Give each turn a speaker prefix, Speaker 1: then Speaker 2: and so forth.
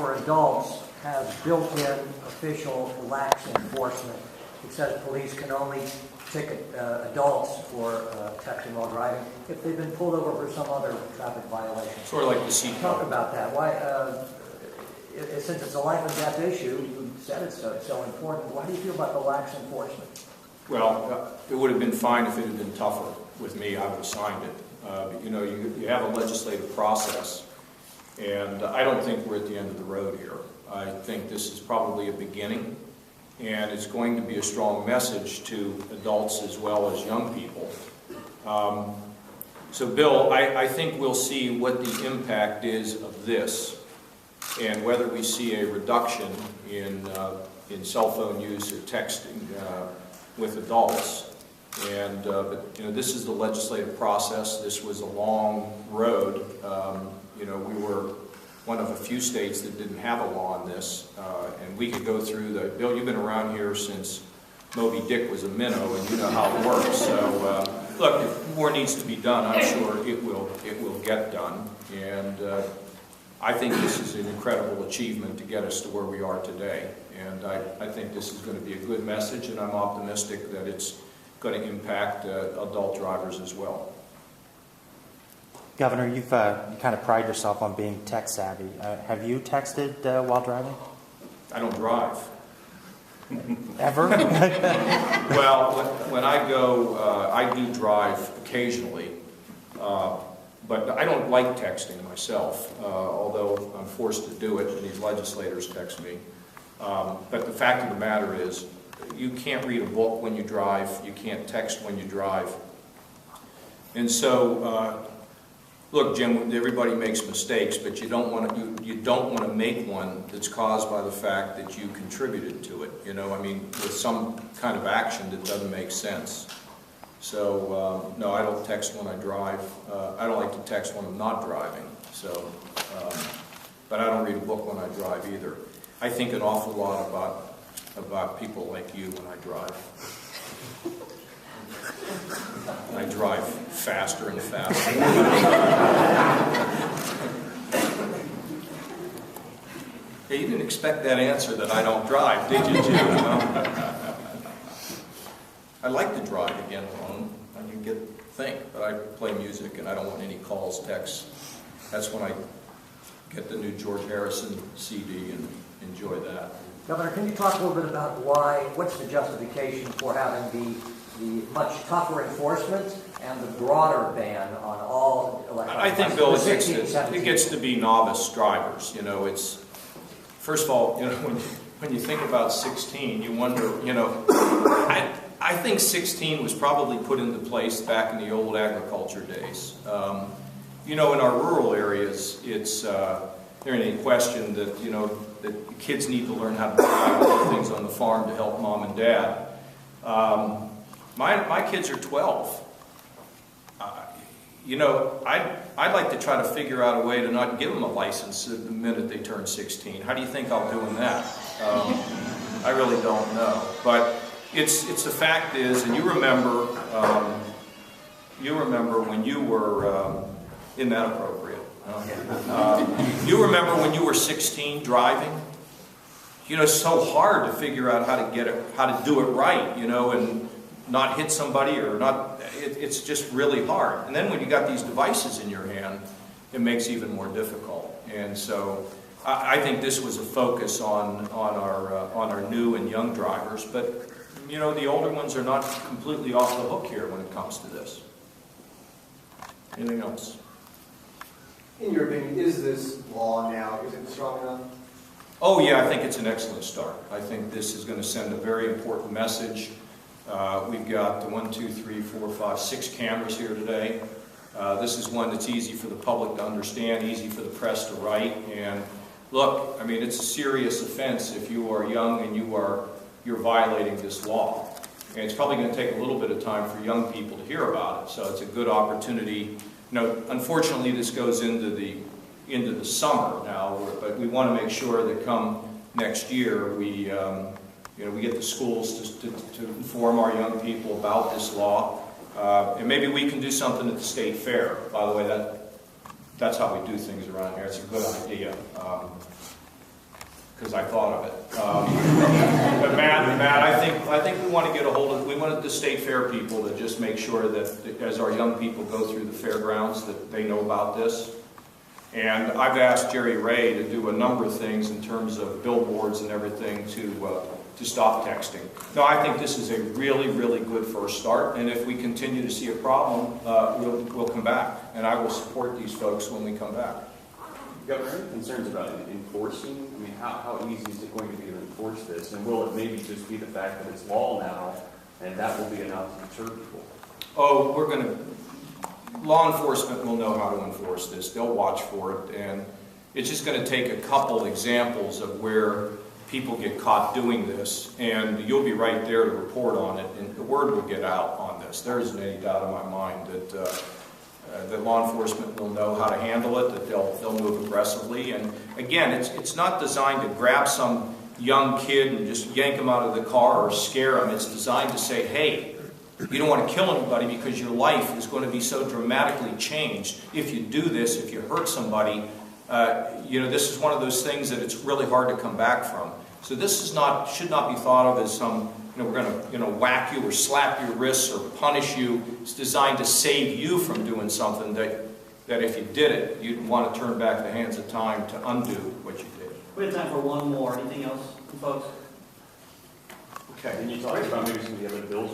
Speaker 1: for adults has built-in official lax enforcement. It says police can only ticket adults for texting while driving if they've been pulled over for some other traffic violation.
Speaker 2: Sort of like the seat
Speaker 1: Talk
Speaker 2: belt.
Speaker 1: about that. Why, since it's a life and death issue, you said it's so important. Why do you feel about the lax enforcement?
Speaker 2: Well, it would have been fine if it had been tougher with me. I would have signed it. But, you know, you have a legislative process, and I don't think we're at the end of the road here. I think this is probably a beginning, and it's going to be a strong message to adults as well as young people. So, Bill, I think we'll see what the impact is of this, and whether we see a reduction in cell phone use or texting with adults. And but you know, this is the legislative process. This was a long road. You know, we were one of a few states that didn't have a law on this, and we could go through the Bill. You've been around here since Moby Dick was a minnow, and you know how it works. So look, if more needs to be done, I'm sure it will get done. And I think this is an incredible achievement to get us to where we are today. And I think this is going to be a good message, and I'm optimistic that it's going to impact adult drivers as well.
Speaker 3: Governor, you kind of pride yourself on being tech savvy. Have you texted while driving?
Speaker 2: I don't drive.
Speaker 3: Ever?
Speaker 2: Well, when I go, I do drive occasionally, but I don't like texting myself, although I'm forced to do it, and these legislators text me. But the fact of the matter is, you can't read a book when you drive, you can't text when you drive. And so, look, Jim, everybody makes mistakes, but you don't want to make one that's caused by the fact that you contributed to it. You know, I mean, with some kind of action that doesn't make sense. So, no, I don't text when I drive. I don't like to text when I'm not driving. So, but I don't read a book when I drive either. I think an awful lot about people like you when I drive. I drive faster and faster. Yeah, you didn't expect that answer that I don't drive, did you, Jim? I like to drive again alone. I can think, but I play music and I don't want any calls, texts. That's when I get the new George Harrison CD and enjoy that.
Speaker 1: Governor, can you talk a little bit about what's the justification for having the much tougher enforcement and the broader ban on all electronic?
Speaker 2: I think, Bill, it gets to be novice drivers. You know, it's, first of all, you know, when you think about 16, you wonder, you know, I think 16 was probably put into place back in the old agriculture days. You know, in our rural areas, it's, there ain't any question that, you know, that kids need to learn how to do things on the farm to help mom and dad. My kids are 12. You know, I'd like to try to figure out a way to not give them a license the minute they turn 16. How do you think I'll do in that? I really don't know. But it's the fact is, and you remember when you were, isn't that appropriate? You remember when you were 16 driving? You know, it's so hard to figure out how to do it right, you know, and not hit somebody or not, it's just really hard. And then when you got these devices in your hand, it makes it even more difficult. And so I think this was a focus on our new and young drivers, but you know, the older ones are not completely off the hook here when it comes to this. Anything else?
Speaker 4: In your opinion, is this law now, is it strong enough?
Speaker 2: Oh yeah, I think it's an excellent start. I think this is going to send a very important message. We've got the 6 cameras here today. This is one that's easy for the public to understand, easy for the press to write. And look, I mean, it's a serious offense if you are young and you're violating this law. And it's probably going to take a little bit of time for young people to hear about it. So it's a good opportunity. You know, unfortunately, this goes into the summer now, but we want to make sure that come next year we get the schools to inform our young people about this law, and maybe we can do something at the state fair. By the way, that's how we do things around here. It's a good idea. because I thought of it. But Matt, I think we want to get a hold of, we want the state fair people to just make sure that as our young people go through the fairgrounds, that they know about this. And I've asked Jerry Ray to do a number of things in terms of billboards and everything to stop texting. No, I think this is a really, really good first start, and if we continue to see a problem, we'll come back, and I will support these folks when we come back.
Speaker 5: Governor, any concerns about enforcing? I mean, how easy is it going to be to enforce this? And will it maybe just be the fact that it's law now, and that will be enough to deter people?
Speaker 2: Oh, law enforcement will know how to enforce this. They'll watch for it, and it's just going to take a couple examples of where people get caught doing this, and you'll be right there to report on it, and the word will get out on this. There isn't any doubt in my mind that law enforcement will know how to handle it, that they'll move aggressively. And again, it's not designed to grab some young kid and just yank him out of the car or scare him. It's designed to say, hey, you don't want to kill anybody because your life is going to be so dramatically changed if you do this, if you hurt somebody. This is one of those things that it's really hard to come back from. So this should not be thought of as some, we're going to, whack you or slap your wrists or punish you. It's designed to save you from doing something that if you did it, you'd want to turn back the hands of time to undo what you did.
Speaker 6: We have time for one more. Anything else, folks?
Speaker 5: Okay. And you talked about maybe some of the other bills